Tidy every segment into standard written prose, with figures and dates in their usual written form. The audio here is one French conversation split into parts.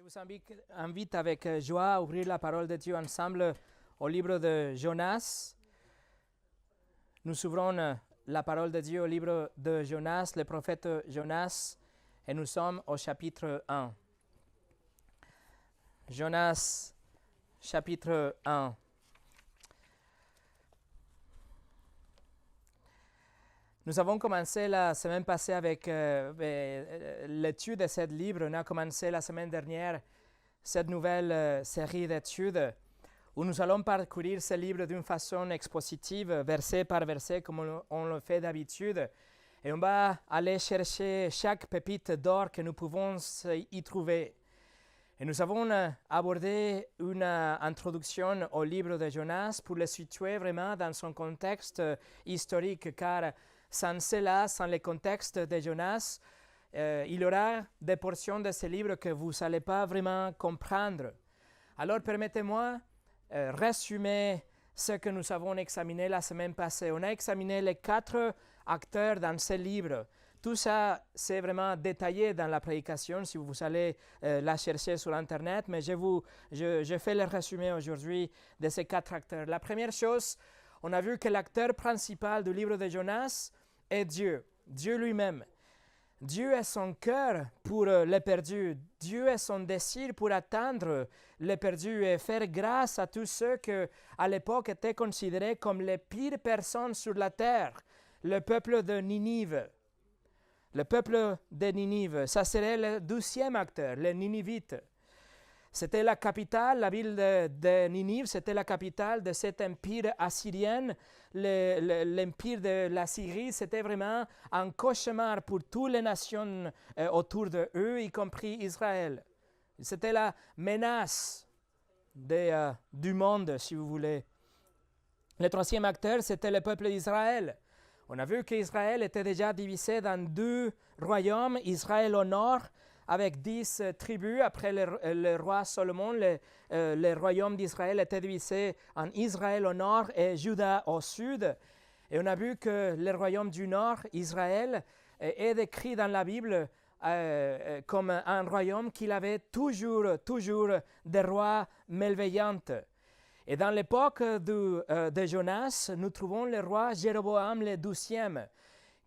vous invite avec joie à ouvrir la parole de Dieu ensemble au livre de Jonas. Nous ouvrons la parole de Dieu au livre de Jonas, le prophète Jonas, et nous sommes au chapitre 1. Jonas, chapitre 1. Nous avons commencé la semaine passée avec l'étude de ce livre. On a commencé la semaine dernière cette nouvelle série d'études où nous allons parcourir ce livre d'une façon expositive, verset par verset, comme on le fait d'habitude. Et on va aller chercher chaque pépite d'or que nous pouvons y trouver. Et nous avons abordé une introduction au livre de Jonas pour le situer vraiment dans son contexte historique, car sans cela, sans le contexte de Jonas, il y aura des portions de ce livre que vous n'allez pas vraiment comprendre. Alors, permettez-moi de résumer ce que nous avons examiné la semaine passée. On a examiné les 4 acteurs dans ce livre. Tout ça, c'est vraiment détaillé dans la prédication, si vous allez la chercher sur Internet, mais je fais le résumé aujourd'hui de ces 4 acteurs. La première chose, on a vu que l'acteur principal du livre de Jonas est Dieu, Dieu lui-même. Dieu est son cœur pour les perdus. Dieu est son désir pour atteindre les perdus et faire grâce à tous ceux qui, à l'époque, étaient considérés comme les pires personnes sur la terre, le peuple de Ninive. Le peuple de Ninive, ça serait le 12e acteur, les Ninivites. C'était la capitale, la ville de Ninive, c'était la capitale de cet empire assyrien. L'empire de la Syrie, c'était vraiment un cauchemar pour toutes les nations autour de eux, y compris Israël. C'était la menace du monde, si vous voulez. Le 3e acteur, c'était le peuple d'Israël. On a vu qu'Israël était déjà divisé dans 2 royaumes, Israël au nord, avec 10 tribus. Après le roi Salomon, le royaume d'Israël était divisé en Israël au nord et Juda au sud. Et on a vu que le royaume du nord, Israël, est décrit dans la Bible comme un royaume qui avait toujours des rois malveillants. Et dans l'époque de Jonas, nous trouvons le roi Jéroboam le 12e,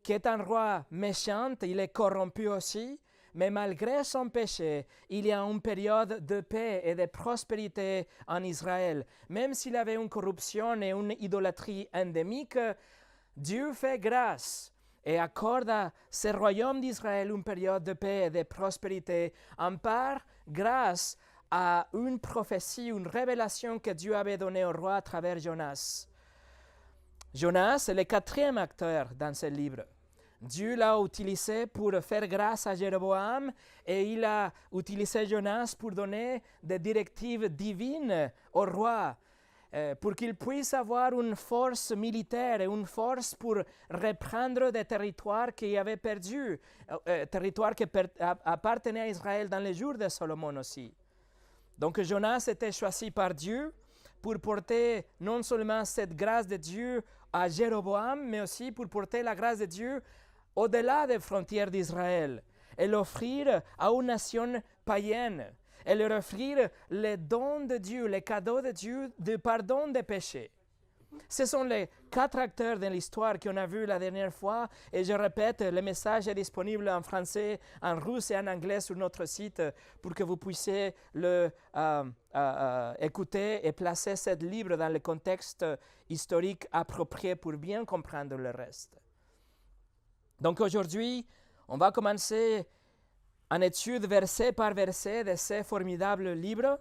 qui est un roi méchant, il est corrompu aussi, mais malgré son péché, il y a une période de paix et de prospérité en Israël. Même s'il avait une corruption et une idolâtrie endémique, Dieu fait grâce et accorde à ce royaume d'Israël une période de paix et de prospérité, en part grâce à une prophétie, une révélation que Dieu avait donnée au roi à travers Jonas. Jonas est le 4e acteur dans ce livre. Dieu l'a utilisé pour faire grâce à Jéroboam et il a utilisé Jonas pour donner des directives divines au roi pour qu'il puisse avoir une force militaire et une force pour reprendre des territoires qu'il avait perdus, territoires qui appartenaient à Israël dans les jours de Salomon aussi. Donc Jonas était choisi par Dieu pour porter non seulement cette grâce de Dieu à Jéroboam, mais aussi pour porter la grâce de Dieu au-delà des frontières d'Israël et l'offrir à une nation païenne et leur offrir les dons de Dieu, les cadeaux de Dieu de pardon des péchés. Ce sont les 4 acteurs de l'histoire qu'on a vus la dernière fois et je répète, le message est disponible en français, en russe et en anglais sur notre site pour que vous puissiez écouter et placer ce livre dans le contexte historique approprié pour bien comprendre le reste. Donc aujourd'hui, on va commencer une étude verset par verset de ce formidable livre.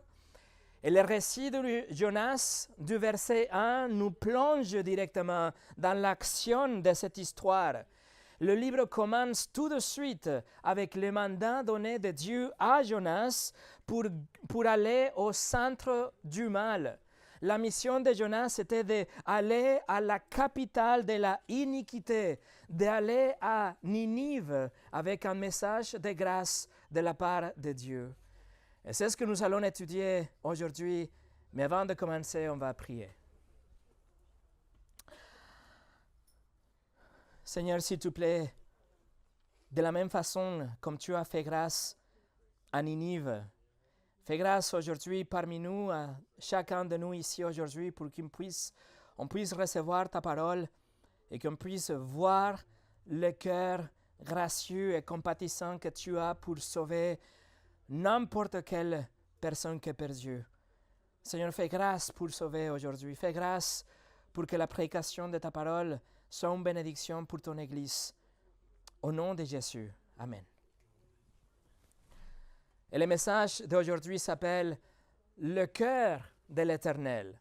Et le récit de Jonas, du verset 1, nous plonge directement dans l'action de cette histoire. Le livre commence tout de suite avec le mandat donné de Dieu à Jonas pour aller au centre du mal. La mission de Jonas était d'aller à la capitale de la iniquité, d'aller à Ninive avec un message de grâce de la part de Dieu. Et c'est ce que nous allons étudier aujourd'hui, mais avant de commencer, on va prier. Seigneur, s'il te plaît, de la même façon comme tu as fait grâce à Ninive, Fais grâce aujourd'hui parmi nous, à chacun de nous ici aujourd'hui, pour qu'on puisse recevoir ta parole et qu'on puisse voir le cœur gracieux et compatissant que tu as pour sauver n'importe quelle personne qui est perdue. Seigneur, fais grâce pour sauver aujourd'hui. Fais grâce pour que la prédication de ta parole soit une bénédiction pour ton Église. Au nom de Jésus. Amen. Et le message d'aujourd'hui s'appelle « Le cœur de l'Éternel ».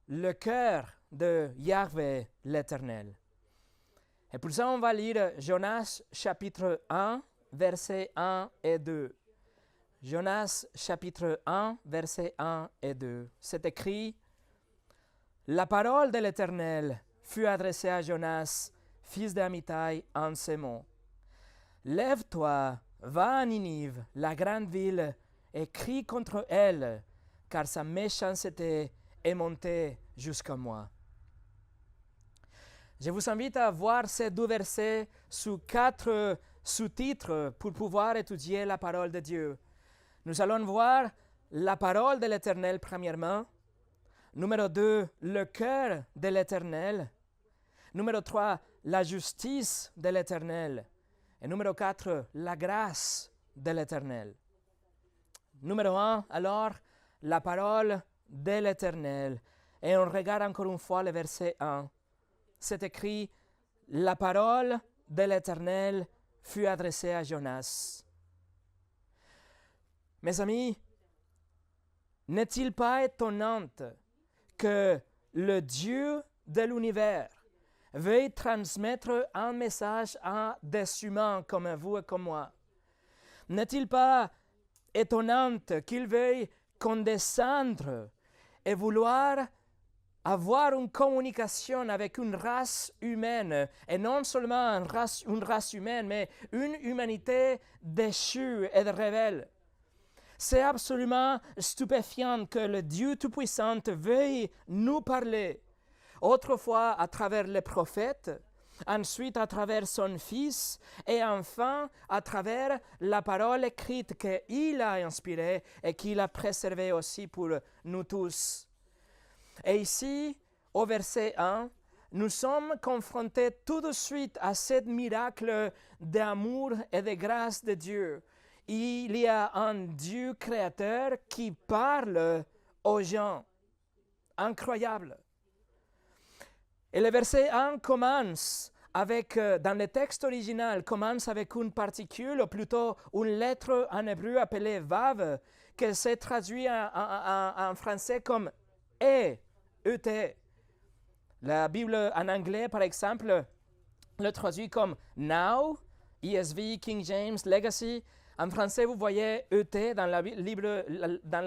Le cœur de Yahvé l'Éternel. Et pour ça, on va lire Jonas chapitre 1, versets 1 et 2. Jonas chapitre 1, versets 1 et 2. C'est écrit « La parole de l'Éternel fut adressée à Jonas, fils d'Amittai, en ces mots. Lève-toi, va à Ninive, la grande ville, et crie contre elle, car sa méchanceté est montée jusqu'à moi. » Je vous invite à voir ces deux versets sous 4 sous-titres pour pouvoir étudier la parole de Dieu. Nous allons voir la parole de l'Éternel premièrement. Numéro 2, le cœur de l'Éternel. Numéro 3, la justice de l'Éternel. Et numéro 4, la grâce de l'Éternel. Numéro 1, alors, la parole de l'Éternel. Et on regarde encore une fois le verset 1. C'est écrit, « La parole de l'Éternel fut adressée à Jonas. » Mes amis, n'est-il pas étonnant que le Dieu de l'univers veuille transmettre un message à des humains comme vous et comme moi? N'est-il pas étonnant qu'il veuille condescendre et vouloir avoir une communication avec une race humaine, et non seulement une race humaine, mais une humanité déchue et rebelle? C'est absolument stupéfiant que le Dieu Tout-Puissant veuille nous parler, autrefois à travers les prophètes, ensuite à travers son Fils, et enfin à travers la parole écrite qu'il a inspirée et qu'il a préservée aussi pour nous tous. Et ici, au verset 1, nous sommes confrontés tout de suite à ce miracle d'amour et de grâce de Dieu. Il y a un Dieu créateur qui parle aux gens. Incroyable. Et le verset 1 commence avec, dans le texte original, commence avec une particule, ou plutôt une lettre en hébreu appelée Vav, qui s'est traduit en français comme E. E-T. La Bible en anglais, par exemple, le traduit comme Now, ESV, King James, Legacy. En français, vous voyez E-T dans la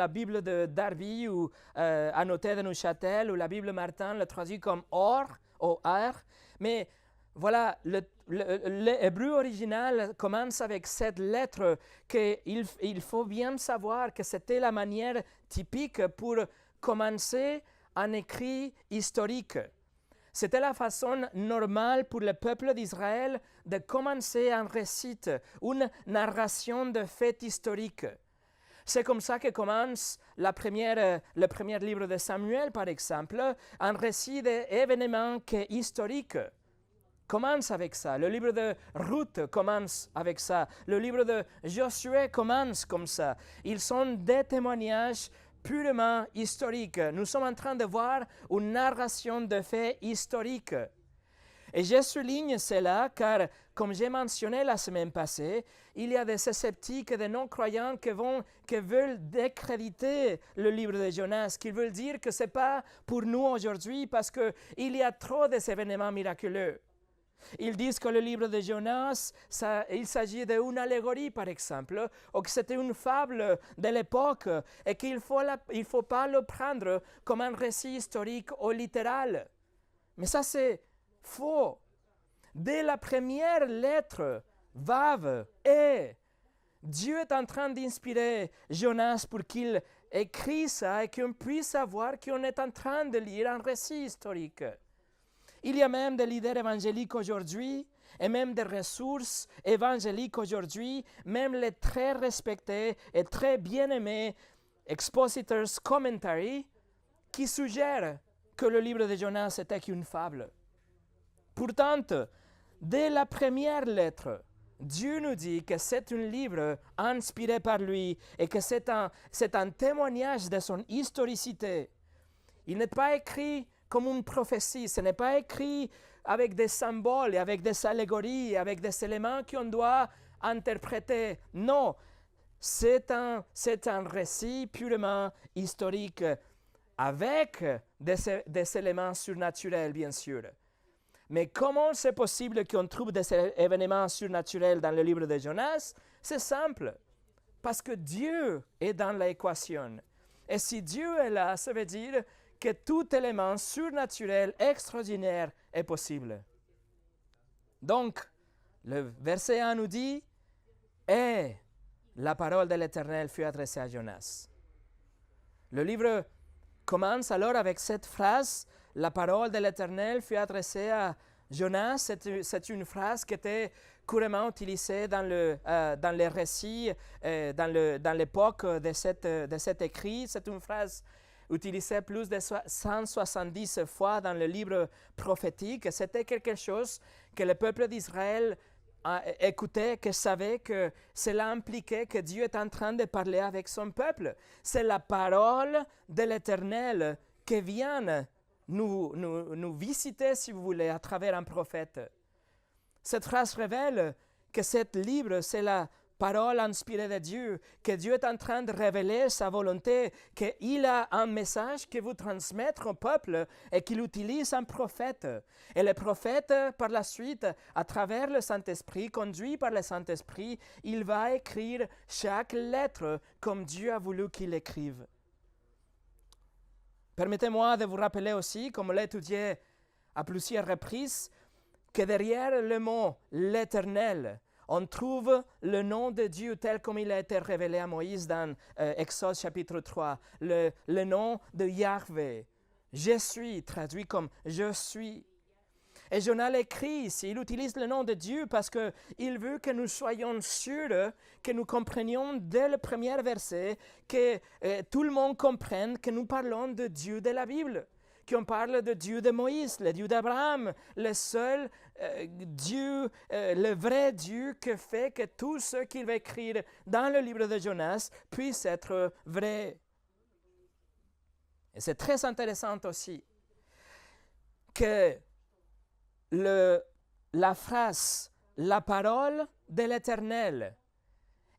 Bible de Darby ou annotée de Neuchâtel, ou la Bible Martin le traduit comme Or, O-R. Mais voilà, l'hébreu original commence avec cette lettre qu'il faut bien savoir que c'était la manière typique pour commencer un écrit historique. C'était la façon normale pour le peuple d'Israël de commencer un récit, une narration de faits historiques. C'est comme ça que commence le premier livre de Samuel, par exemple, un récit d'événements historiques. Commence avec ça. Le livre de Ruth commence avec ça. Le livre de Josué commence comme ça. Ils sont des témoignages purement historique. Nous sommes en train de voir une narration de faits historiques. Et je souligne cela car, comme j'ai mentionné la semaine passée, il y a des sceptiques et des non-croyants qui veulent décréditer le livre de Jonas, qui veulent dire que ce n'est pas pour nous aujourd'hui parce qu'il y a trop d'événements miraculeux. Ils disent que le livre de Jonas, il s'agit d'une allégorie, par exemple, ou que c'était une fable de l'époque et qu'il ne faut pas le prendre comme un récit historique ou littéral. Mais ça, c'est faux. Dès la première lettre, Vav, et Dieu est en train d'inspirer Jonas pour qu'il écrit ça et qu'on puisse savoir qu'on est en train de lire un récit historique. Il y a même des leaders évangéliques aujourd'hui et même des ressources évangéliques aujourd'hui, même les très respectés et très bien-aimés Expositor's Commentary, qui suggère que le livre de Jonas était qu'une fable. Pourtant, dès la première lettre, Dieu nous dit que c'est un livre inspiré par lui et que c'est un témoignage de son historicité. Il n'est pas écrit comme une prophétie, ce n'est pas écrit avec des symboles, avec des allégories, avec des éléments qu'on doit interpréter. Non, c'est un récit purement historique avec des éléments surnaturels, bien sûr. Mais comment c'est possible qu'on trouve des événements surnaturels dans le livre de Jonas? C'est simple, parce que Dieu est dans l'équation. Et si Dieu est là, ça veut dire que tout élément surnaturel, extraordinaire est possible. Donc, le verset 1 nous dit « Et la parole de l'Éternel fut adressée à Jonas. » Le livre commence alors avec cette phrase « La parole de l'Éternel fut adressée à Jonas ». C'est une phrase qui était couramment utilisée dans les récits, dans l'époque de cet écrit. C'est une phrase utilisée plus de 170 fois dans le livre prophétique. C'était quelque chose que le peuple d'Israël écoutait, que savait que cela impliquait que Dieu est en train de parler avec son peuple. C'est la parole de l'Éternel qui vient nous visiter, si vous voulez, à travers un prophète. Cette phrase révèle que ce livre, c'est la parole inspirée de Dieu, que Dieu est en train de révéler sa volonté, qu'il a un message qu'il veut transmettre au peuple et qu'il utilise un prophète. Et le prophète, par la suite, à travers le Saint-Esprit, conduit par le Saint-Esprit, il va écrire chaque lettre comme Dieu a voulu qu'il écrive. Permettez-moi de vous rappeler aussi, comme on l'a étudié à plusieurs reprises, que derrière le mot « l'Éternel », on trouve le nom de Dieu tel comme il a été révélé à Moïse dans Exode chapitre 3, le nom de Yahvé. Je suis, traduit comme je suis. Et Jonas l'écrit ici, il utilise le nom de Dieu parce qu'il veut que nous soyons sûrs, que nous comprenions dès le premier verset, que tout le monde comprenne que nous parlons de Dieu de la Bible. Qu'on parle de Dieu de Moïse, le Dieu d'Abraham, le seul Dieu, le vrai Dieu qui fait que tout ce qu'il va écrire dans le livre de Jonas puisse être vrai. Et c'est très intéressant aussi que la phrase « la parole de l'Éternel »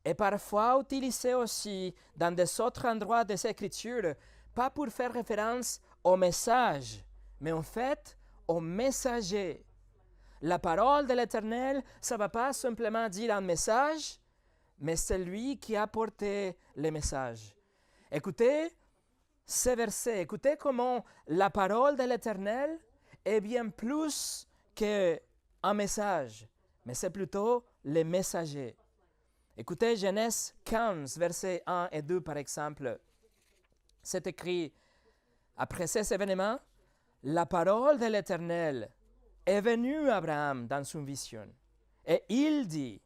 est parfois utilisée aussi dans des autres endroits des Écritures, pas pour faire référence au message, mais en fait au messager. La parole de l'Éternel, ça ne va pas simplement dire un message, mais c'est lui qui a porté le message. Écoutez ces versets, écoutez comment la parole de l'Éternel est bien plus qu'un message, mais c'est plutôt le messager. Écoutez Genèse 15, versets 1 et 2 par exemple. C'est écrit: après ces événements, la parole de l'Éternel est venue à Abraham dans une vision. Et il dit: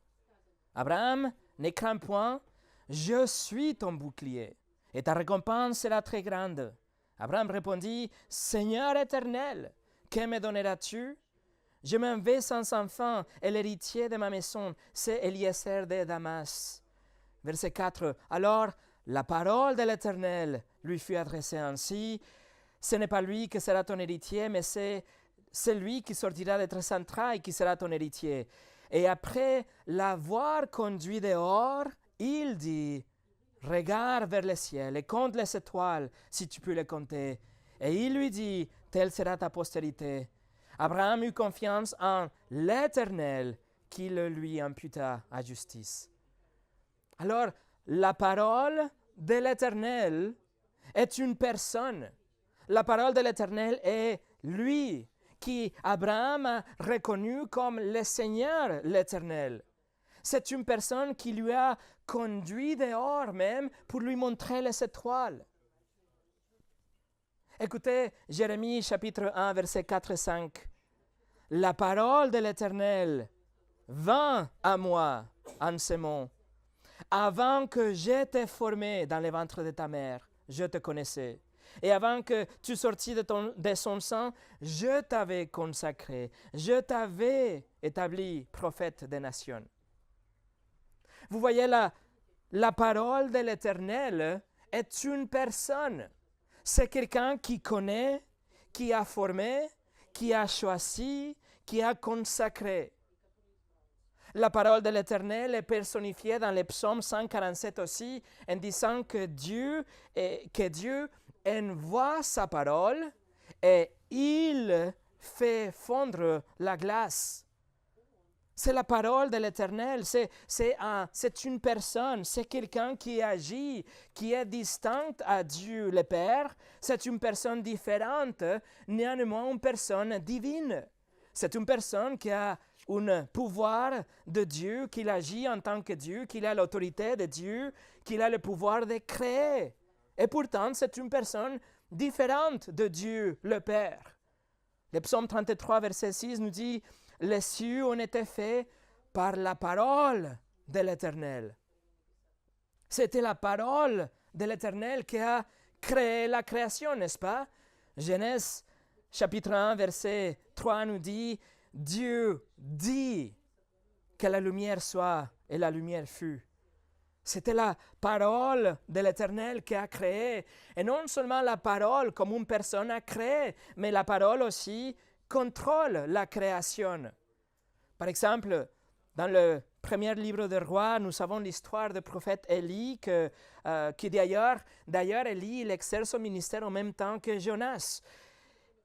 Abraham, ne crains point, je suis ton bouclier, et ta récompense sera très grande. Abraham répondit: Seigneur éternel, que me donneras-tu? Je m'en vais sans enfant, et l'héritier de ma maison, c'est Eliezer de Damas. Verset 4. Alors, la parole de l'Éternel lui fut adressée ainsi: ce n'est pas lui qui sera ton héritier, mais c'est celui qui sortira de tes entrailles qui sera ton héritier. Et après l'avoir conduit dehors, il dit: regarde vers le ciel et compte les étoiles, si tu peux les compter. Et il lui dit: telle sera ta postérité. Abraham eut confiance en l'Éternel, qui le lui imputa à justice. Alors, la parole de l'Éternel est une personne. La parole de l'Éternel est lui, qui Abraham a reconnu comme le Seigneur l'Éternel. C'est une personne qui lui a conduit dehors même pour lui montrer les étoiles. Écoutez Jérémie chapitre 1, versets 4 et 5. La parole de l'Éternel vint à moi en ces mots: Avant que je t'ai formé dans le ventre de ta mère, je te connaissais. Et avant que tu sortis de son sang, je t'avais consacré, je t'avais établi prophète des nations. Vous voyez, la parole de l'Éternel est une personne. C'est quelqu'un qui connaît, qui a formé, qui a choisi, qui a consacré. La parole de l'Éternel est personnifiée dans le psaume 147 aussi, en disant que Dieu envoie sa parole et il fait fondre la glace. C'est la parole de l'Éternel, c'est une personne, c'est quelqu'un qui agit, qui est distincte à Dieu le Père. C'est une personne différente, néanmoins une personne divine. C'est une personne qui a un pouvoir de Dieu, qu'il agit en tant que Dieu, qu'il a l'autorité de Dieu, qu'il a le pouvoir de créer. Et pourtant, c'est une personne différente de Dieu le Père. Le psaume 33, verset 6 nous dit « Les cieux ont été faits par la parole de l'Éternel. » C'était la parole de l'Éternel qui a créé la création, n'est-ce pas? Genèse chapitre 1, verset 3 nous dit « Dieu dit que la lumière soit et la lumière fut. » C'était la parole de l'Éternel qui a créé. Et non seulement la parole comme une personne a créé, mais la parole aussi contrôle la création. Par exemple, dans le premier livre des rois, nous savons l'histoire du prophète Élie, qui d'ailleurs Élie il exerce son ministère en même temps que Jonas.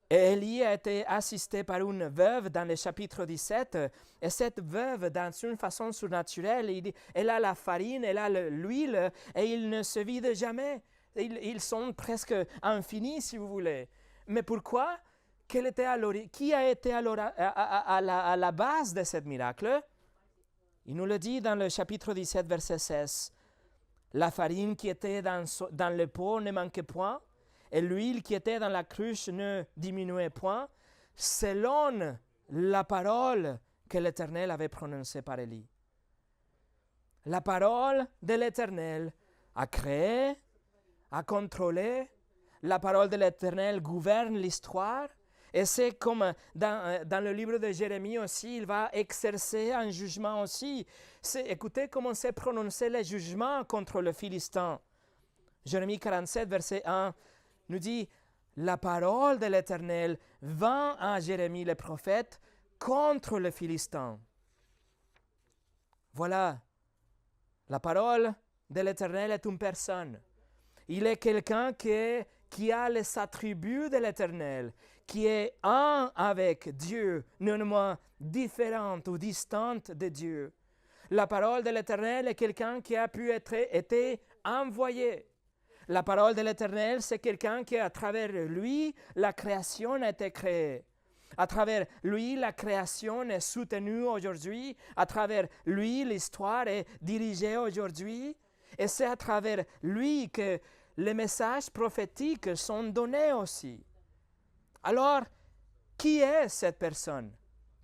Et Élie a été assisté par une veuve dans le chapitre 17, et cette veuve, dans une façon surnaturelle, elle a la farine, elle a l'huile, et ils ne se vident jamais. Ils sont presque infinis, si vous voulez. Mais pourquoi? Qui a été à la base de ce miracle? Il nous le dit dans le chapitre 17, verset 16. La farine qui était dans le pot ne manquait point, et l'huile qui était dans la cruche ne diminuait point, selon la parole que l'Éternel avait prononcée par Élie. La parole de l'Éternel a créé, a contrôlé, la parole de l'Éternel gouverne l'histoire, et c'est comme dans le livre de Jérémie aussi, il va exercer un jugement aussi. Écoutez comment c'est prononcé le jugement contre le Philistin. Jérémie 47, verset 1, nous dit « La parole de l'Éternel vint à Jérémie le prophète contre le Philistin. » Voilà, la parole de l'Éternel est une personne. Il est quelqu'un qui a les attributs de l'Éternel, qui est un avec Dieu, néanmoins différente ou distante de Dieu. La parole de l'Éternel est quelqu'un qui a pu être envoyé. La parole de l'Éternel, c'est quelqu'un qui, à travers lui, la création a été créée. À travers lui, la création est soutenue aujourd'hui. À travers lui, l'histoire est dirigée aujourd'hui. Et c'est à travers lui que les messages prophétiques sont donnés aussi. Alors, qui est cette personne?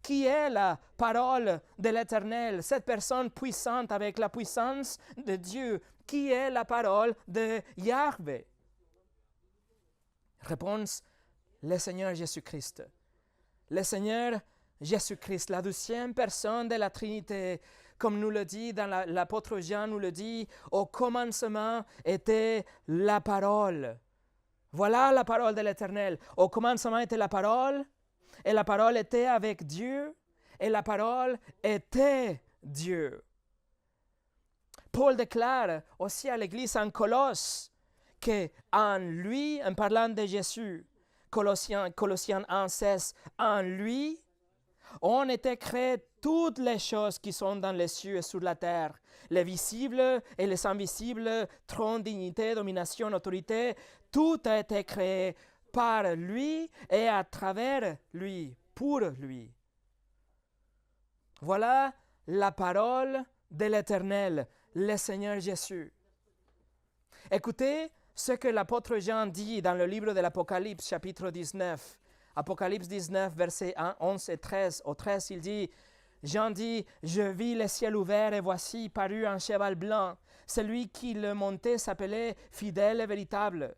Qui est la parole de l'Éternel? Cette personne puissante avec la puissance de Dieu. Qui est la parole de Yahvé? Réponse, le Seigneur Jésus-Christ. Le Seigneur Jésus-Christ, la deuxième personne de la Trinité, comme nous le dit dans l'apôtre Jean, nous le dit, au commencement était la parole. Voilà la parole de l'Éternel. Au commencement était la parole, et la parole était avec Dieu, et la parole était Dieu. Paul déclare aussi à l'Église en Colosse qu'en lui, en parlant de Jésus, Colossiens 1,16, en lui, ont été créées toutes les choses qui sont dans les cieux et sur la terre, les visibles et les invisibles, trône, dignité, domination, autorité, tout a été créé par lui et à travers lui, pour lui. Voilà la parole de l'Éternel, le Seigneur Jésus. Écoutez ce que l'apôtre Jean dit dans le livre de l'Apocalypse, chapitre 19. Apocalypse 19, versets 11 et 13. Au 13, il dit « Jean dit, je vis le ciel ouvert et voici parut un cheval blanc. Celui qui le montait s'appelait fidèle et véritable.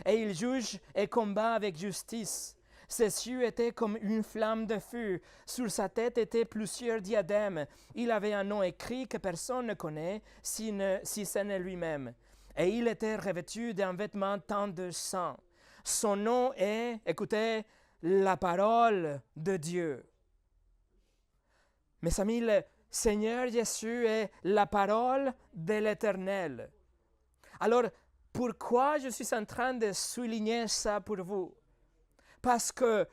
Et il juge et combat avec justice. Ses yeux étaient comme une flamme de feu. Sur sa tête étaient plusieurs diadèmes. Il avait un nom écrit que personne ne connaît, si ce n'est lui-même. Et il était revêtu d'un vêtement teint de sang. Son nom est, écoutez, la parole de Dieu. Mes amis, le Seigneur Jésus est la parole de l'Éternel. Alors, pourquoi je suis en train de souligner ça pour vous? Parce que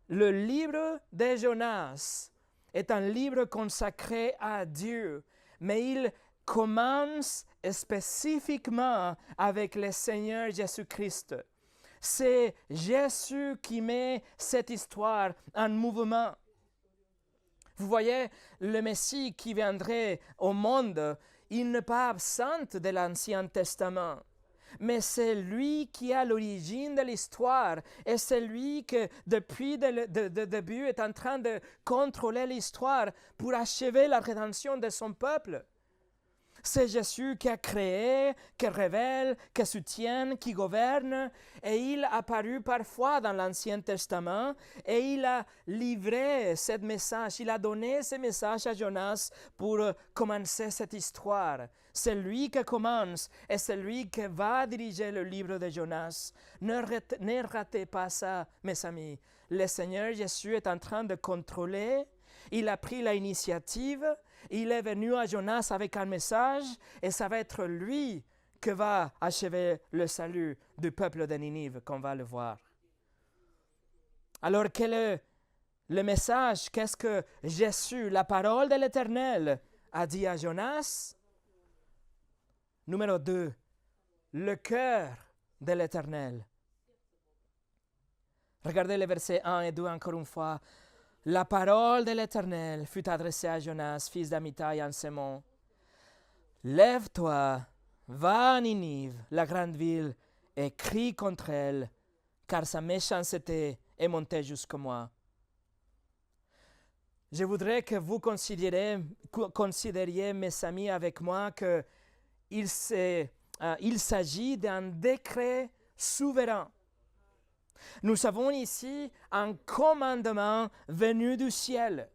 le livre de Jonas est un livre consacré à Dieu, mais il commence spécifiquement avec le Seigneur Jésus-Christ. C'est Jésus qui met cette histoire en mouvement. Vous voyez, le Messie qui viendrait au monde, il n'est pas absent de l'Ancien Testament. Mais c'est lui qui est à l'origine de l'histoire et c'est lui qui, depuis le début, est en train de contrôler l'histoire pour achever la rédemption de son peuple. C'est Jésus qui a créé, qui révèle, qui soutient, qui gouverne, et il a apparu parfois dans l'Ancien Testament, et il a livré ce message, il a donné ce message à Jonas pour commencer cette histoire. C'est lui qui commence, et c'est lui qui va diriger le livre de Jonas. Ne ratez pas ça, mes amis. Le Seigneur Jésus est en train de contrôler, il a pris l'initiative, il est venu à Jonas avec un message et ça va être lui qui va achever le salut du peuple de Ninive, comme on va le voir. Alors, quel est le message? Qu'est-ce que Jésus, la parole de l'Éternel, a dit à Jonas? Numéro 2, le cœur de l'Éternel. Regardez les versets 1 et 2 encore une fois. La parole de l'Éternel fut adressée à Jonas, fils d'Amittai, en ces mots. Lève-toi, va à Ninive, la grande ville, et crie contre elle, car sa méchanceté est montée jusqu'à moi. Je voudrais que vous considériez, mes amis, avec moi, qu'il s'agit d'un décret souverain. Nous avons ici un commandement venu du ciel.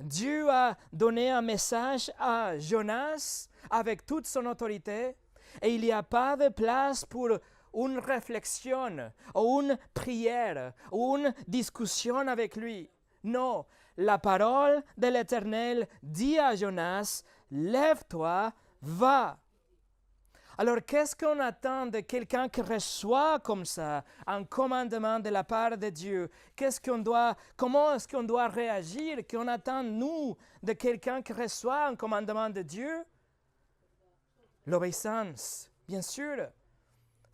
Dieu a donné un message à Jonas avec toute son autorité et il n'y a pas de place pour une réflexion ou une prière ou une discussion avec lui. Non, la parole de l'Éternel dit à Jonas, lève-toi, va. Alors, qu'est-ce qu'on attend de quelqu'un qui reçoit comme ça un commandement de la part de Dieu? Comment est-ce qu'on doit réagir? Qu'on attend, nous, de quelqu'un qui reçoit un commandement de Dieu? L'obéissance, bien sûr.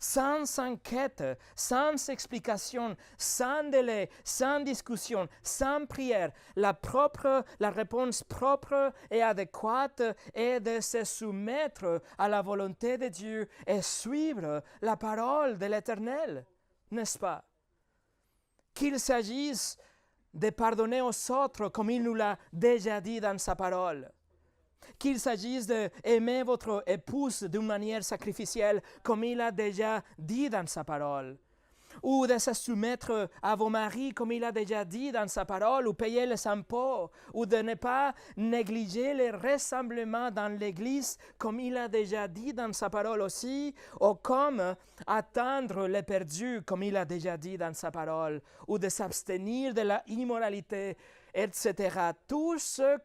Sans enquête, sans explication, sans délai, sans discussion, sans prière. La réponse propre et adéquate est de se soumettre à la volonté de Dieu et suivre la parole de l'Éternel, n'est-ce pas? Qu'il s'agisse de pardonner aux autres comme il nous l'a déjà dit dans sa parole. Qu'il s'agisse d'aimer votre épouse d'une manière sacrificielle, comme il a déjà dit dans sa parole, ou de se soumettre à vos maris, comme il a déjà dit dans sa parole, ou payer les impôts, ou de ne pas négliger les rassemblements dans l'Église, comme il a déjà dit dans sa parole aussi, ou comme attendre les perdus, comme il a déjà dit dans sa parole, ou de s'abstenir de la immoralité, etc. Tout ce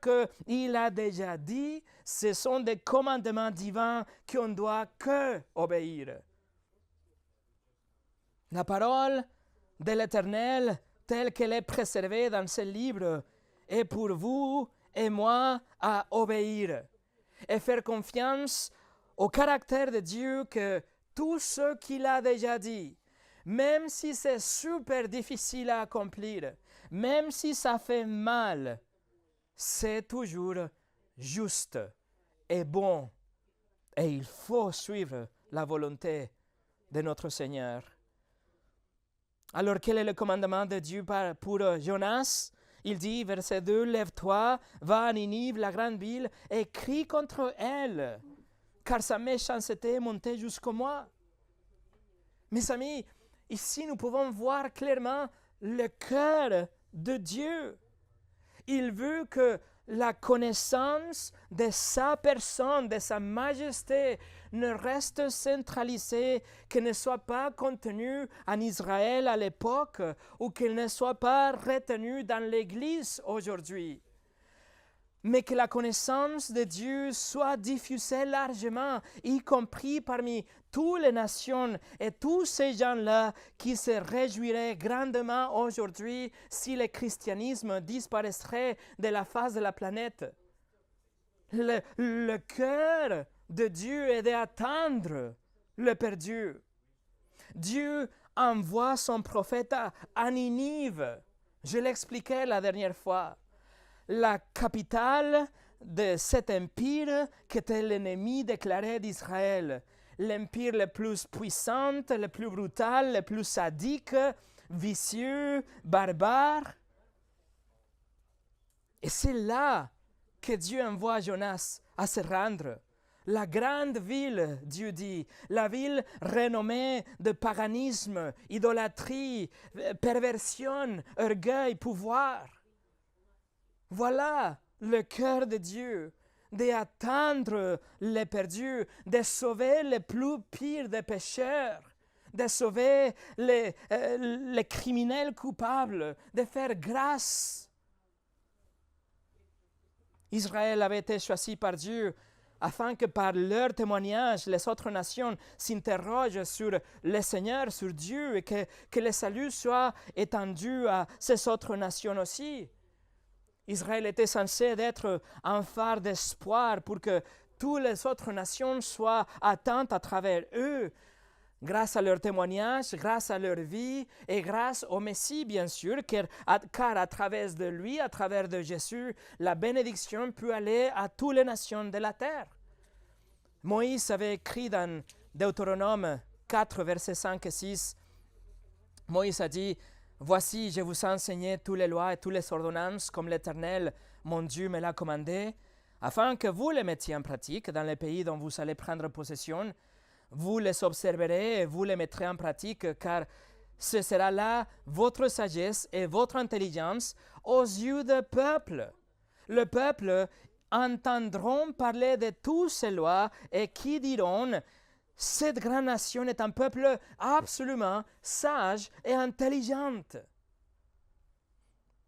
qu'il a déjà dit, ce sont des commandements divins qu'on ne doit que obéir. La parole de l'Éternel, telle qu'elle est préservée dans ce livre, est pour vous et moi à obéir et faire confiance au caractère de Dieu que tout ce qu'il a déjà dit, même si c'est super difficile à accomplir, même si ça fait mal, c'est toujours juste et bon. Et il faut suivre la volonté de notre Seigneur. Alors, quel est le commandement de Dieu pour Jonas? Il dit, verset 2, « Lève-toi, va à Ninive, la grande ville, et crie contre elle, car sa méchanceté est montée jusqu'au moi. » Mes amis, ici nous pouvons voir clairement le cœur de Dieu. Il veut que la connaissance de sa personne, de sa majesté, ne reste centralisée, qu'elle ne soit pas contenue en Israël à l'époque ou qu'elle ne soit pas retenue dans l'Église aujourd'hui. Mais que la connaissance de Dieu soit diffusée largement, y compris parmi toutes les nations et tous ces gens-là qui se réjouiraient grandement aujourd'hui si le christianisme disparaîtrait de la face de la planète. Le cœur de Dieu est d'attendre le perdu. Dieu envoie son prophète à Ninive. Je l'expliquais la dernière fois. La capitale de cet empire qui était l'ennemi déclaré d'Israël. L'empire le plus puissant, le plus brutal, le plus sadique, vicieux, barbare. Et c'est là que Dieu envoie Jonas à se rendre. La grande ville, Dieu dit, la ville renommée de paganisme, idolâtrie, perversion, orgueil, pouvoir. Voilà le cœur de Dieu, d'attendre les perdus, de sauver les plus pires des pécheurs, de sauver les criminels coupables, de faire grâce. Israël avait été choisi par Dieu afin que par leur témoignage, les autres nations s'interrogent sur le Seigneur, sur Dieu, et que le salut soit étendu à ces autres nations aussi. Israël était censé être un phare d'espoir pour que toutes les autres nations soient atteintes à travers eux, grâce à leur témoignage, grâce à leur vie et grâce au Messie, bien sûr, car à travers de lui, à travers de Jésus, la bénédiction peut aller à toutes les nations de la terre. Moïse avait écrit dans Deutéronome 4, versets 5 et 6, Moïse a dit, « Voici, je vous ai enseigné toutes les lois et toutes les ordonnances comme l'Éternel, mon Dieu, me l'a commandé, afin que vous les mettiez en pratique dans les pays dont vous allez prendre possession. Vous les observerez et vous les mettrez en pratique, car ce sera là votre sagesse et votre intelligence aux yeux du peuple. Le peuple entendront parler de toutes ces lois et qui diront, cette grande nation est un peuple absolument sage et intelligent. »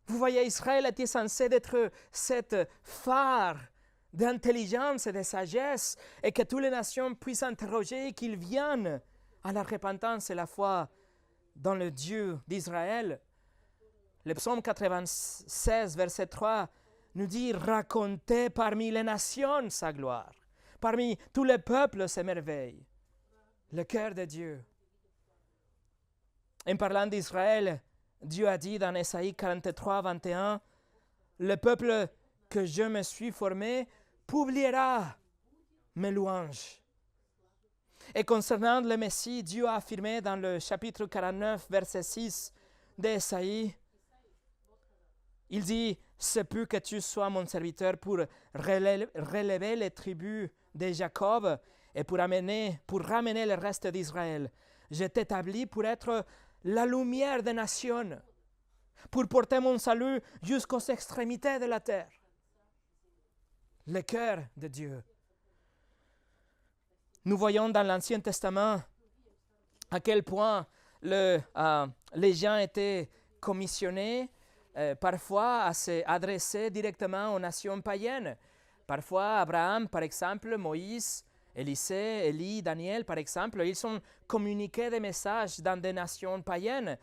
Vous voyez, Israël était censé être cette phare d'intelligence et de sagesse, et que toutes les nations puissent interroger qu'ils viennent à la repentance et la foi dans le Dieu d'Israël. Le psaume 96, verset 3, nous dit « Racontez parmi les nations sa gloire, parmi tous les peuples ses merveilles. » Le cœur de Dieu. En parlant d'Israël, Dieu a dit dans Ésaïe 43, 21, « Le peuple que je me suis formé publiera mes louanges. » Et concernant le Messie, Dieu a affirmé dans le chapitre 49, verset 6 d'Ésaïe, il dit, « C'est plus que tu sois mon serviteur pour relever les tribus de Jacob et pour ramener le reste d'Israël. Je t'établis pour être la lumière des nations, pour porter mon salut jusqu'aux extrémités de la terre. » Le cœur de Dieu. Nous voyons dans l'Ancien Testament à quel point les gens étaient commissionnés parfois à s'adresser directement aux nations païennes. Parfois, Abraham, par exemple, Moïse, Élisée, Élie, Daniel, par exemple, ils ont communiqué des messages dans des nations païennes.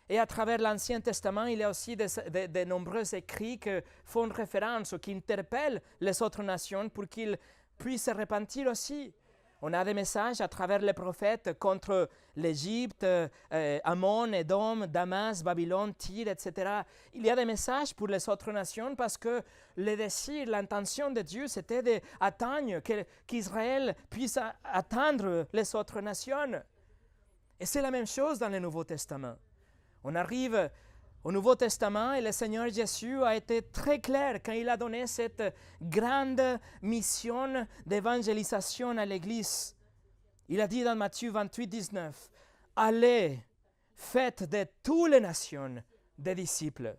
Et à travers l'Ancien Testament, il y a aussi de nombreux écrits qui font référence ou qui interpellent les autres nations pour qu'ils puissent se repentir aussi. On a des messages à travers les prophètes contre l'Égypte, Ammon, Édom, Damas, Babylone, Tyr, etc. Il y a des messages pour les autres nations parce que le désir, l'intention de Dieu, c'était d'atteindre, qu'Israël puisse atteindre les autres nations. Et c'est la même chose dans le Nouveau Testament. On arrive Au Nouveau Testament, et le Seigneur Jésus a été très clair quand il a donné cette grande mission d'évangélisation à l'Église. Il a dit dans Matthieu 28, 19, « Allez, faites de toutes les nations des disciples. »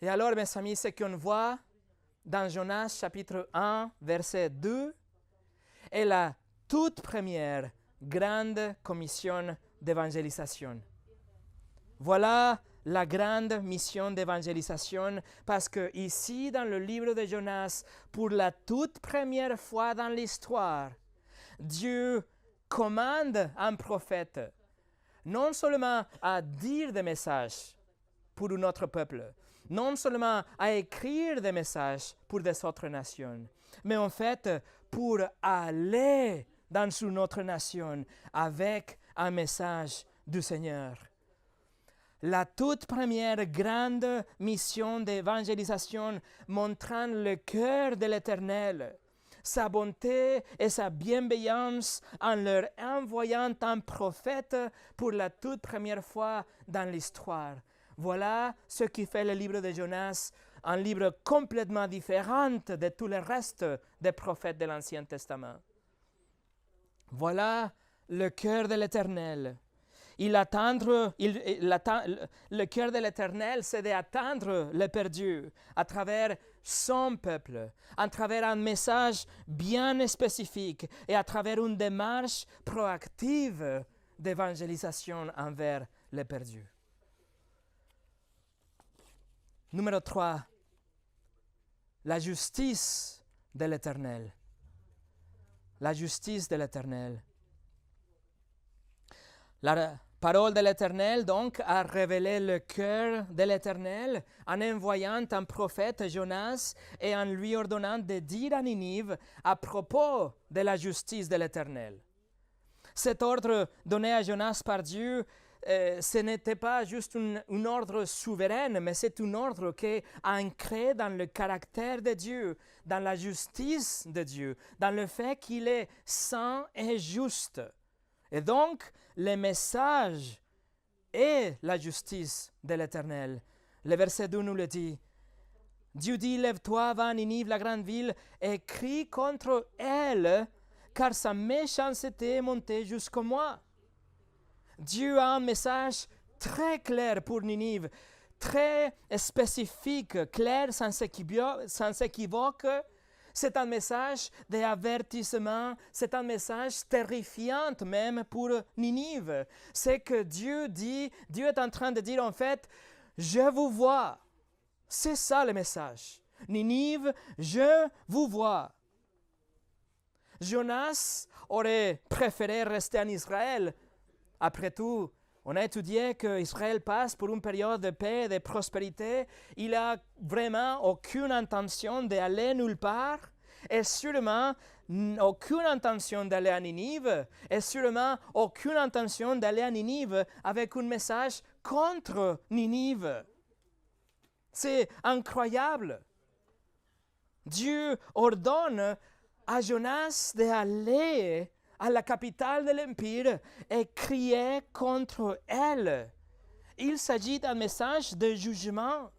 Et alors, mes amis, ce qu'on voit dans Jonas chapitre 1, verset 2, est la toute première grande commission d'évangélisation. Voilà la grande mission d'évangélisation, parce que ici, dans le livre de Jonas, pour la toute première fois dans l'histoire, Dieu commande un prophète, non seulement à dire des messages pour notre peuple, non seulement à écrire des messages pour des autres nations, mais en fait pour aller dans une autre nation avec un message du Seigneur. La toute première grande mission d'évangélisation montrant le cœur de l'Éternel, sa bonté et sa bienveillance en leur envoyant un prophète pour la toute première fois dans l'histoire. Voilà ce qui fait le livre de Jonas un livre complètement différent de tout le reste des prophètes de l'Ancien Testament. Voilà le cœur de l'Éternel. Le cœur de l'Éternel, c'est d'attendre le perdu à travers son peuple, à travers un message bien spécifique et à travers une démarche proactive d'évangélisation envers les perdus. Numéro 3, la justice de l'Éternel. La justice de l'Éternel. La parole de l'Éternel, donc, a révélé le cœur de l'Éternel en envoyant un prophète, Jonas, et en lui ordonnant de dire à Ninive à propos de la justice de l'Éternel. Cet ordre donné à Jonas par Dieu, ce n'était pas juste un ordre souverain, mais c'est un ordre qui est ancré dans le caractère de Dieu, dans la justice de Dieu, dans le fait qu'il est saint et juste. Et donc, le message est la justice de l'Éternel. Le verset 2 nous le dit. Dieu dit, lève-toi, va à Ninive, la grande ville, et crie contre elle, car sa méchanceté est montée jusqu'à moi. Dieu a un message très clair pour Ninive, très spécifique, clair, sans équivoque. C'est un message d'avertissement, c'est un message terrifiant même pour Ninive. C'est que Dieu dit, Dieu est en train de dire en fait, je vous vois. C'est ça le message. Ninive, je vous vois. Jonas aurait préféré rester en Israël. Après tout, on a étudié qu'Israël passe pour une période de paix et de prospérité. Il n'a vraiment aucune intention d'aller nulle part et sûrement aucune intention d'aller à Ninive et sûrement aucune intention d'aller à Ninive avec un message contre Ninive. C'est incroyable. Dieu ordonne à Jonas d'aller à la capitale de l'Empire et crier contre elle. Il s'agit d'un message de jugement.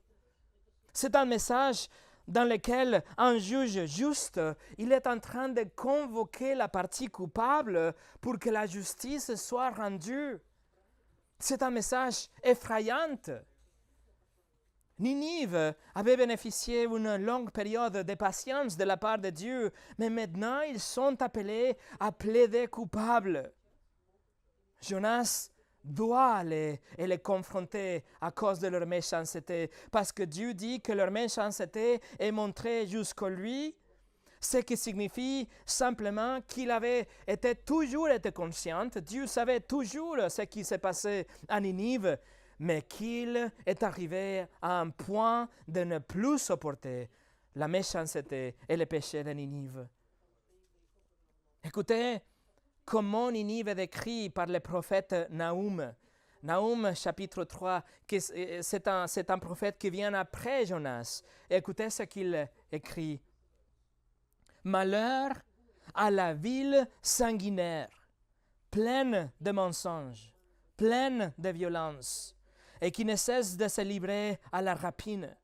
C'est un message dans lequel un juge juste, il est en train de convoquer la partie coupable pour que la justice soit rendue. C'est un message effrayant. Ninive avait bénéficié d'une longue période de patience de la part de Dieu, mais maintenant ils sont appelés à plaider coupables. Jonas doit aller et les confronter à cause de leur méchanceté, parce que Dieu dit que leur méchanceté est montrée jusqu'à lui, ce qui signifie simplement qu'il avait toujours été conscient, Dieu savait toujours ce qui s'est passé à Ninive, mais qu'il est arrivé à un point de ne plus supporter la méchanceté et le péché de Ninive. Écoutez comment Ninive est décrit par le prophète Nahum. Nahum, chapitre 3, c'est un prophète qui vient après Jonas. Écoutez ce qu'il écrit. « Malheur à la ville sanguinaire, pleine de mensonges, pleine de violence. et qui ne cesse de se livrer à la rapine.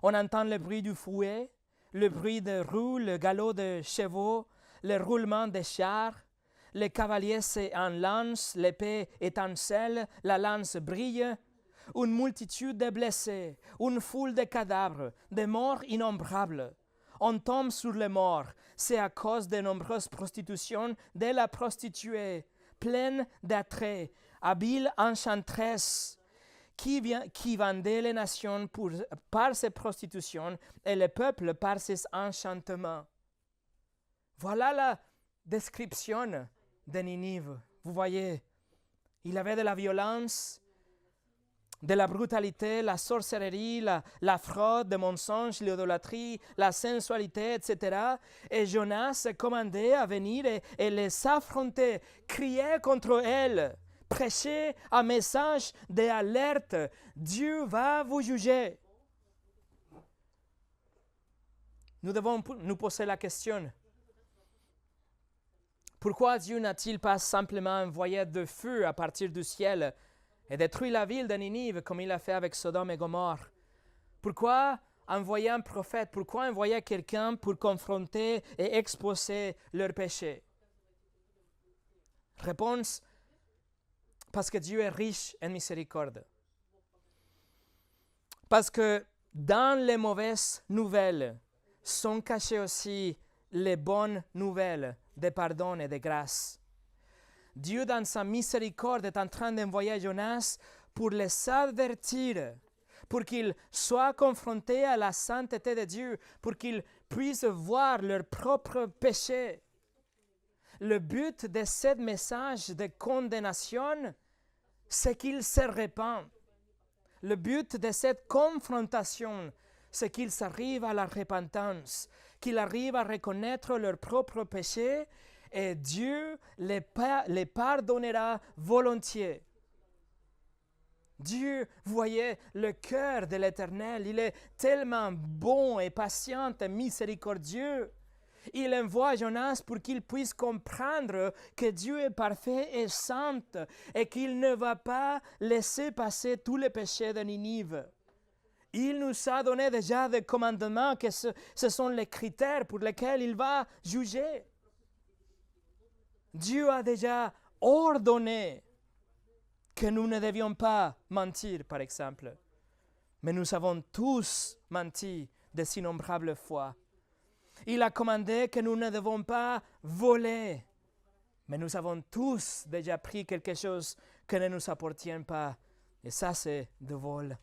On entend le bruit du fouet, le bruit des roues, le galop de chevaux, le roulement des chars. Les cavaliers s'enlancent, l'épée étincelle, la lance brille. Une multitude de blessés, une foule de cadavres, de morts innombrables. On tombe sur les morts. C'est à cause de nombreuses prostitutions de la prostituée, pleine d'attraits, habile enchanteresse, qui vendait les nations par ses prostitutions et le peuple par ses enchantements. Voilà la description de Ninive. Vous voyez, il avait de la violence, de la brutalité, la sorcellerie, la fraude, le mensonge, l'idolâtrie, la sensualité, etc. Et Jonas commandait à venir et les affronter, crier contre elle, prêcher un message d'alerte. Dieu va vous juger. Nous devons nous poser la question. Pourquoi Dieu n'a-t-il pas simplement envoyé de feu à partir du ciel et détruit la ville de Ninive comme il a fait avec Sodome et Gomorrhe? Pourquoi envoyer un prophète? Pourquoi envoyer quelqu'un pour confronter et exposer leurs péchés? Réponse, parce que Dieu est riche en miséricorde. Parce que dans les mauvaises nouvelles sont cachées aussi les bonnes nouvelles de pardon et de grâce. Dieu, dans sa miséricorde, est en train d'envoyer Jonas pour les avertir, pour qu'ils soient confrontés à la sainteté de Dieu, pour qu'ils puissent voir leurs propres péchés. Le but de ce message de condamnation, c'est qu'ils se répandent. Le but de cette confrontation, c'est qu'ils arrivent à la repentance, qu'ils arrivent à reconnaître leurs propres péchés et Dieu les pardonnera volontiers. Dieu, vous voyez, le cœur de l'Éternel, il est tellement bon et patient et miséricordieux. Il envoie Jonas pour qu'il puisse comprendre que Dieu est parfait et saint et qu'il ne va pas laisser passer tous les péchés de Ninive. Il nous a donné déjà des commandements que ce sont les critères pour lesquels il va juger. Dieu a déjà ordonné que nous ne devions pas mentir, par exemple. Mais nous avons tous menti de innombrables fois. Il a commandé que nous ne devons pas voler. Mais nous avons tous déjà pris quelque chose qui ne nous appartient pas. Et ça, c'est de vol.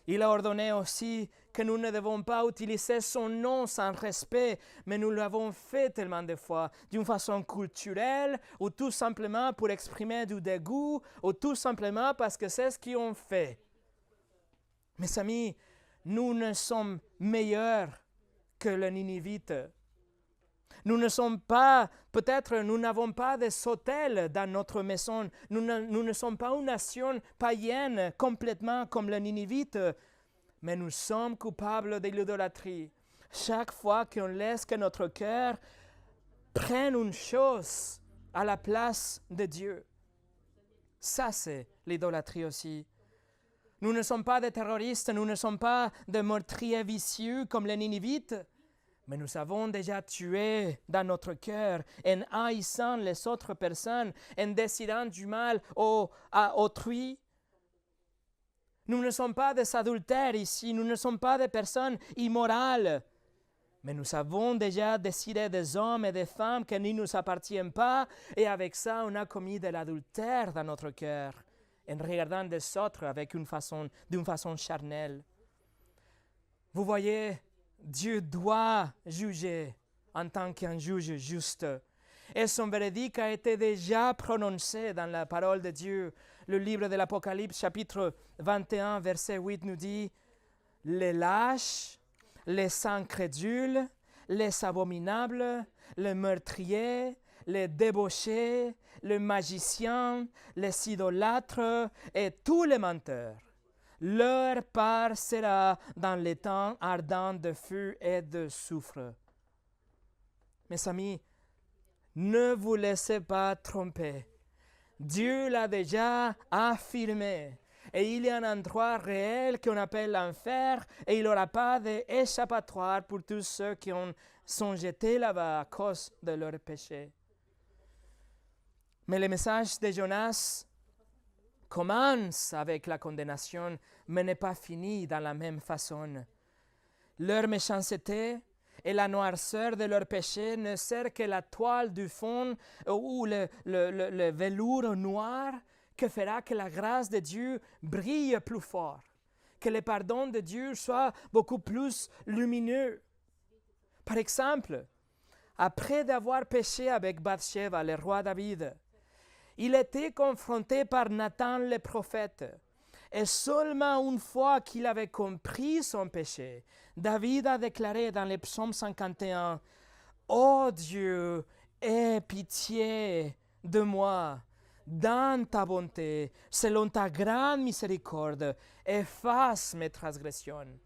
Il a ordonné aussi que nous ne devons pas utiliser son nom sans respect, mais nous l'avons fait tellement de fois, d'une façon culturelle, ou tout simplement pour exprimer du dégoût, ou tout simplement parce que c'est ce qu'on fait. Mes amis, nous ne sommes meilleurs que les Ninivites. Nous ne sommes pas, peut-être nous n'avons pas des autels dans notre maison. Nous ne sommes pas une nation païenne complètement comme les Ninivites, mais nous sommes coupables de l'idolâtrie. Chaque fois qu'on laisse que notre cœur prenne une chose à la place de Dieu. Ça, c'est l'idolâtrie aussi. Nous ne sommes pas des terroristes, nous ne sommes pas des meurtriers vicieux comme les Ninivites, mais nous avons déjà tué dans notre cœur en haïssant les autres personnes, en désirant du mal à autrui. Nous ne sommes pas des adultères ici, nous ne sommes pas des personnes immorales, mais nous avons déjà désiré des hommes et des femmes qui ne nous appartiennent pas, et avec ça, on a commis de l'adultère dans notre cœur, en regardant des autres d'une façon charnelle. Vous voyez, Dieu doit juger en tant qu'un juge juste. Et son verdict a été déjà prononcé dans la parole de Dieu. Le livre de l'Apocalypse, chapitre 21, verset 8, nous dit « Les lâches, les incrédules, les abominables, les meurtriers, les débauchés, les magiciens, les idolâtres et tous les menteurs. Leur part sera dans les temps ardents de feu et de soufre. » Mes amis, ne vous laissez pas tromper. Dieu l'a déjà affirmé. Et il y a un endroit réel qu'on appelle l'enfer, et il n'y aura pas d'échappatoire pour tous ceux qui sont jetés là-bas à cause de leurs péchés. Mais le message de Jonas commence avec la condamnation, mais n'est pas fini dans la même façon. Leur méchanceté et la noirceur de leur péché ne sert que la toile du fond ou le velours noir que fera que la grâce de Dieu brille plus fort, que le pardon de Dieu soit beaucoup plus lumineux. Par exemple, après d'avoir péché avec Bathsheba, le roi David, il était confronté par Nathan le prophète. Et seulement une fois qu'il avait compris son péché, David a déclaré dans le psaume 51, « Ô Dieu, aie pitié de moi, dans ta bonté, selon ta grande miséricorde, efface mes transgressions. »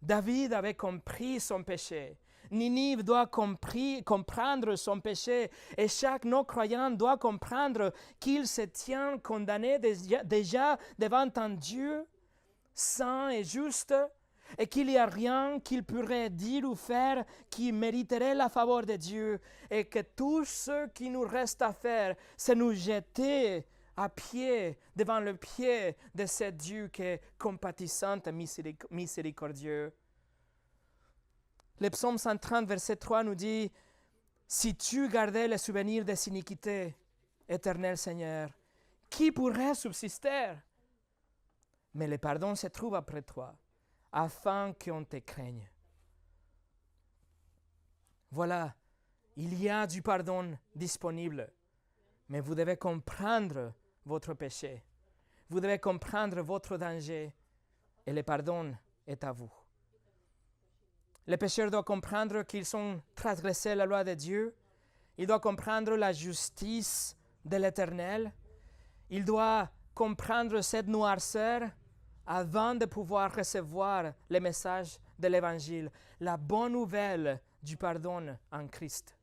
David avait compris son péché. Ninive doit comprendre son péché et chaque non-croyant doit comprendre qu'il se tient condamné déjà devant un Dieu saint et juste et qu'il n'y a rien qu'il pourrait dire ou faire qui mériterait la faveur de Dieu et que tout ce qui nous reste à faire, c'est nous jeter à pied devant le pied de ce Dieu qui est compatissant et miséricordieux. Le psaume 130, verset 3 nous dit « Si tu gardais le souvenir des iniquités, éternel Seigneur, qui pourrait subsister? Mais le pardon se trouve après toi, afin qu'on te craigne. » Voilà, il y a du pardon disponible, mais vous devez comprendre votre péché. Vous devez comprendre votre danger, et le pardon est à vous. Le pécheur doit comprendre qu'ils ont transgressé la loi de Dieu. Il doit comprendre la justice de l'Éternel. Il doit comprendre cette noirceur avant de pouvoir recevoir le message de l'Évangile, la bonne nouvelle du pardon en Christ.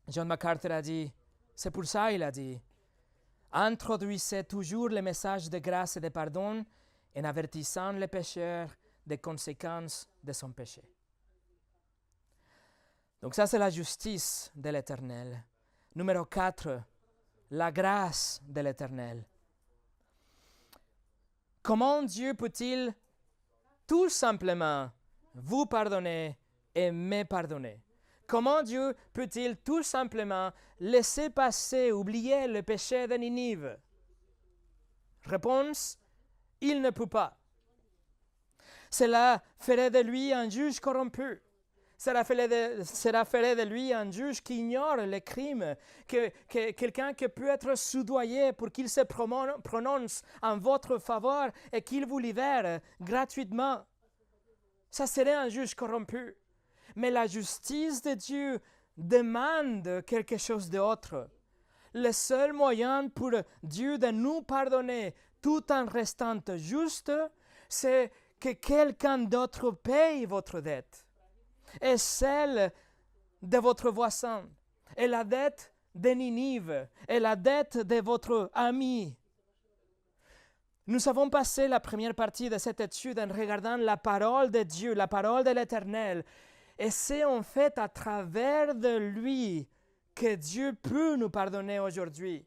John MacArthur a dit, c'est pour ça il a dit, introduisez toujours le message de grâce et de pardon en avertissant le pécheur des conséquences de son péché. Donc ça, c'est la justice de l'Éternel. Numéro 4, la grâce de l'Éternel. Comment Dieu peut-il tout simplement vous pardonner et me pardonner? Comment Dieu peut-il tout simplement laisser passer, oublier le péché de Ninive? Réponse, il ne peut pas. Cela ferait de lui un juge corrompu. Cela ferait de lui un juge qui ignore les crimes, quelqu'un qui peut être soudoyé pour qu'il se prononce en votre faveur et qu'il vous libère gratuitement. Ça serait un juge corrompu. Mais la justice de Dieu demande quelque chose d'autre. Le seul moyen pour Dieu de nous pardonner tout en restant juste, c'est que quelqu'un d'autre paye votre dette, et celle de votre voisin, et la dette de Ninive, et la dette de votre ami. Nous avons passé la première partie de cette étude en regardant la parole de Dieu, la parole de l'Éternel, et c'est en fait à travers de lui que Dieu peut nous pardonner aujourd'hui.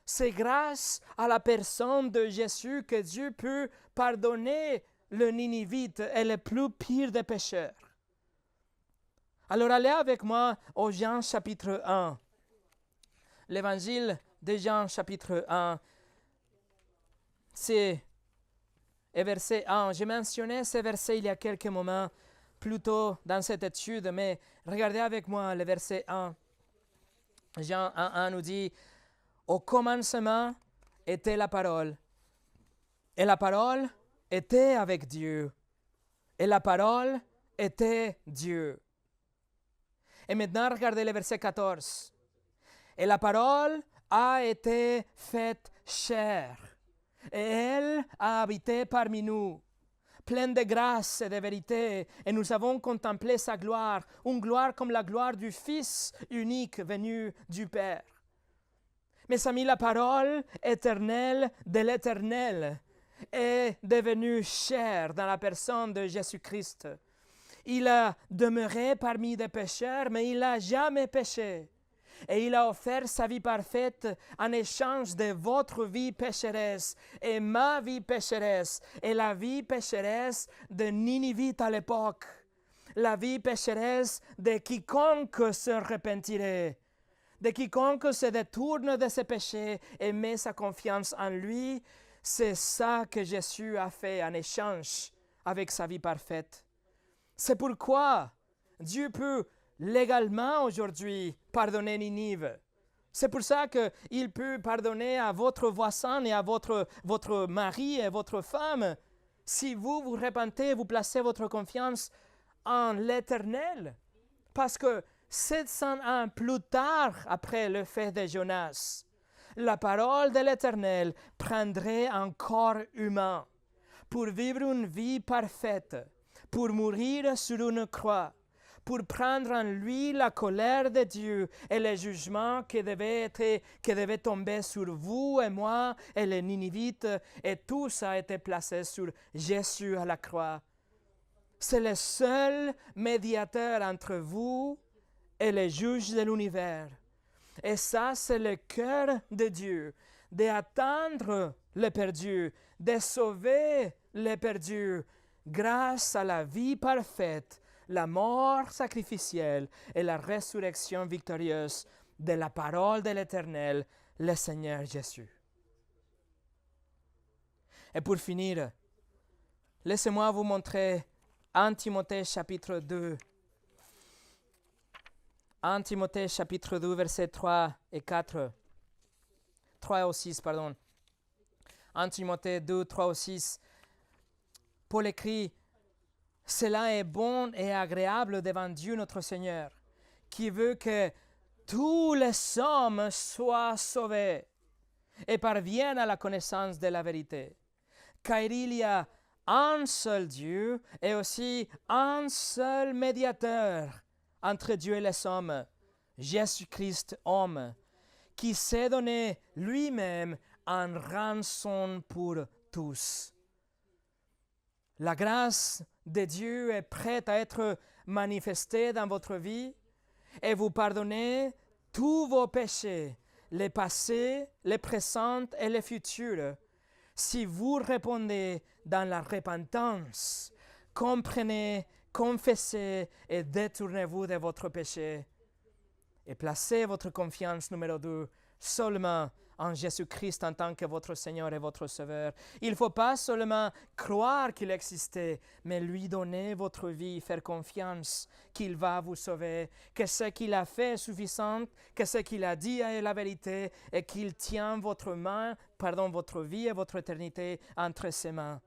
C'est grâce à la personne de Jésus que Dieu peut pardonner le Ninivite est le plus pire des pécheurs. Alors allez avec moi au Jean chapitre 1. L'évangile de Jean chapitre 1, c'est verset 1. J'ai mentionné ce verset il y a quelques moments plus tôt dans cette étude, mais regardez avec moi le verset 1. Jean 1.1 nous dit « Au commencement était la parole, et la parole était avec Dieu, et la parole était Dieu. » Et maintenant, regardez le verset 14. « Et la parole a été faite chair, et elle a habité parmi nous, pleine de grâce et de vérité, et nous avons contemplé sa gloire, une gloire comme la gloire du Fils unique venu du Père. » Mes amis, la parole éternelle de l'Éternel est devenue chair dans la personne de Jésus-Christ. Il a demeuré parmi des pécheurs, mais il n'a jamais péché. Et il a offert sa vie parfaite en échange de votre vie pécheresse et ma vie pécheresse et la vie pécheresse de Ninivite à l'époque. La vie pécheresse de quiconque se repentirait, de quiconque se détourne de ses péchés et met sa confiance en lui. C'est ça que Jésus a fait en échange avec sa vie parfaite. C'est pourquoi Dieu peut légalement aujourd'hui pardonner Ninive. C'est pour ça qu'il peut pardonner à votre voisin et à votre mari et votre femme. Si vous vous repentez, vous placez votre confiance en l'Éternel. Parce que 700 ans plus tard, après le fait de Jonas, la parole de l'Éternel prendrait un corps humain pour vivre une vie parfaite, pour mourir sur une croix, pour prendre en lui la colère de Dieu et le jugement qui devait tomber sur vous et moi et les Ninivites, et tout ça a été placé sur Jésus à la croix. C'est le seul médiateur entre vous et les juges de l'univers. Et ça, c'est le cœur de Dieu, d'attendre les perdus, de sauver les perdus, grâce à la vie parfaite, la mort sacrificielle et la résurrection victorieuse de la parole de l'Éternel, le Seigneur Jésus. Et pour finir, laissez-moi vous montrer 1 Timothée chapitre 2. 1 Timothée chapitre 2, versets 3 et 4. 3 au 6, pardon. 1 Timothée 2, 3 au 6. Paul écrit, « Cela est bon et agréable devant Dieu notre Seigneur, qui veut que tous les hommes soient sauvés et parviennent à la connaissance de la vérité. Car il y a un seul Dieu et aussi un seul médiateur entre Dieu et les hommes, Jésus-Christ homme, qui s'est donné lui-même en rançon pour tous. » La grâce de Dieu est prête à être manifestée dans votre vie et vous pardonner tous vos péchés, les passés, les présents et les futurs, si vous répondez dans la repentance, comprenez, confessez et détournez-vous de votre péché et placez votre confiance numéro 2 seulement en Jésus-Christ en tant que votre Seigneur et votre Sauveur. Il ne faut pas seulement croire qu'il existait, mais lui donner votre vie, faire confiance qu'il va vous sauver, que ce qu'il a fait est suffisant, que ce qu'il a dit est la vérité et qu'il tient votre vie et votre éternité entre ses mains.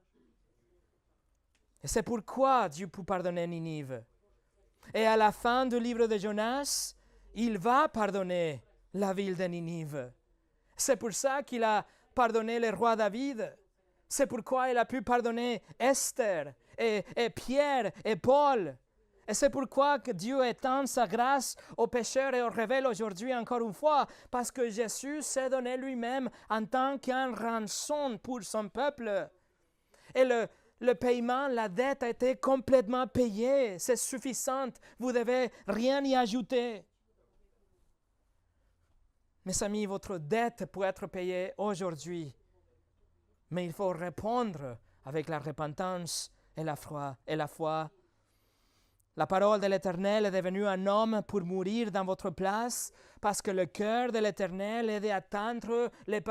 Et c'est pourquoi Dieu peut pardonner Ninive. Et à la fin du livre de Jonas, il va pardonner la ville de Ninive. C'est pour ça qu'il a pardonné le roi David. C'est pourquoi il a pu pardonner Esther et Pierre et Paul. Et c'est pourquoi que Dieu étend sa grâce aux pécheurs et aux rebelles aujourd'hui encore une fois, parce que Jésus s'est donné lui-même en tant qu'un rançon pour son peuple. Et le paiement, la dette a été complètement payée. C'est suffisant. Vous ne devez rien y ajouter. Mes amis, votre dette peut être payée aujourd'hui, mais il faut répondre avec la repentance et la foi. La parole de l'Éternel est devenue un homme pour mourir dans votre place, parce que le cœur de l'Éternel est d'attendre les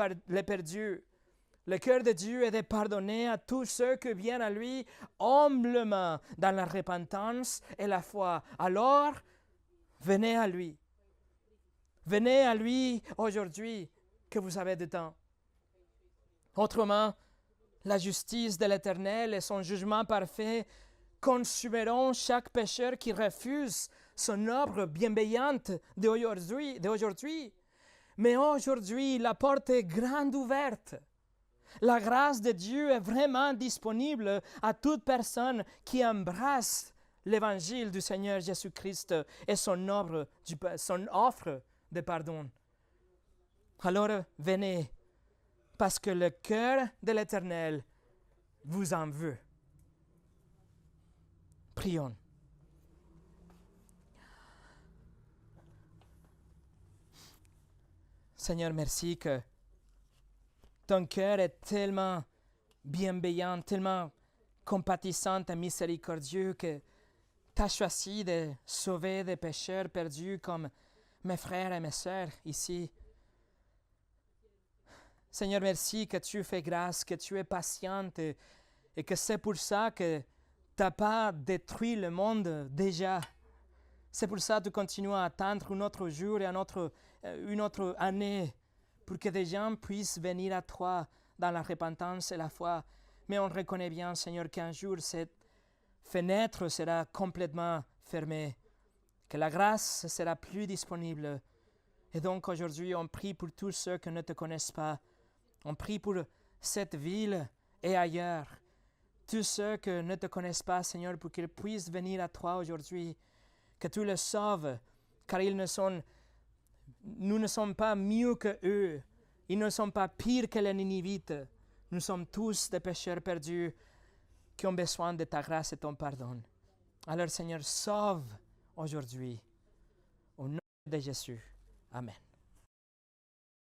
perdus. Le cœur de Dieu est de pardonner à tous ceux qui viennent à lui humblement dans la repentance et la foi. Alors, venez à lui. Venez à lui aujourd'hui que vous avez du temps. Autrement, la justice de l'Éternel et son jugement parfait consumeront chaque pécheur qui refuse son œuvre bienveillante d'aujourd'hui. Mais aujourd'hui, la porte est grande ouverte. La grâce de Dieu est vraiment disponible à toute personne qui embrasse l'évangile du Seigneur Jésus-Christ et son offre de pardon. Alors venez, parce que le cœur de l'Éternel vous en veut. Prions. Seigneur, merci que ton cœur est tellement bienveillant, tellement compatissant et miséricordieux que tu as choisi de sauver des pécheurs perdus comme mes frères et mes sœurs ici. Seigneur, merci que tu fais grâce, que tu es patiente et que c'est pour ça que tu n'as pas détruit le monde déjà. C'est pour ça que tu continues à attendre un autre jour et une autre année pour que des gens puissent venir à toi dans la repentance et la foi. Mais on reconnaît bien, Seigneur, qu'un jour cette fenêtre sera complètement fermée, que la grâce sera plus disponible. Et donc aujourd'hui, on prie pour tous ceux qui ne te connaissent pas. On prie pour cette ville et ailleurs. Tous ceux qui ne te connaissent pas, Seigneur, pour qu'ils puissent venir à toi aujourd'hui, que tu les sauves, car nous ne sommes pas mieux que eux. Ils ne sont pas pires que les Ninivites. Nous sommes tous des pécheurs perdus qui ont besoin de ta grâce et ton pardon. Alors, Seigneur, sauve aujourd'hui. Au nom de Jésus. Amen.